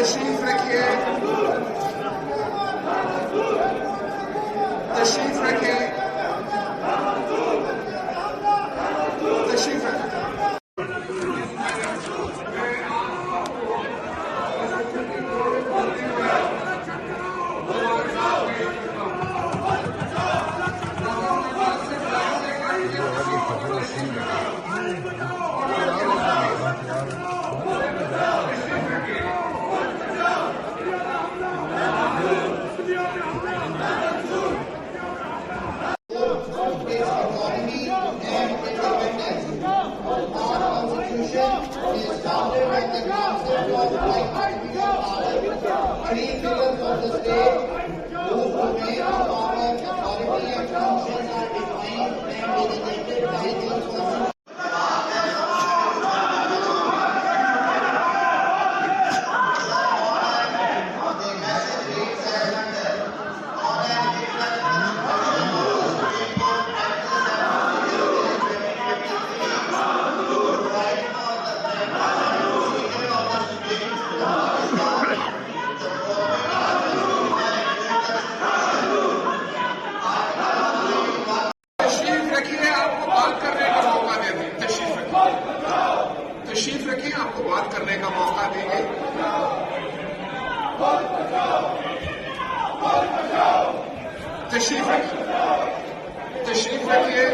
तशरीफ रखिए, तशरीफ रखिए, तशरीफ रखिए। Three figures of the state whose domain of power, authority and functions are defined and designated by the Constitution. तशरीफ रखिए, आपको बात करने का मौका देंगे। तशरीफ रखिए, तशरीफ रखिए।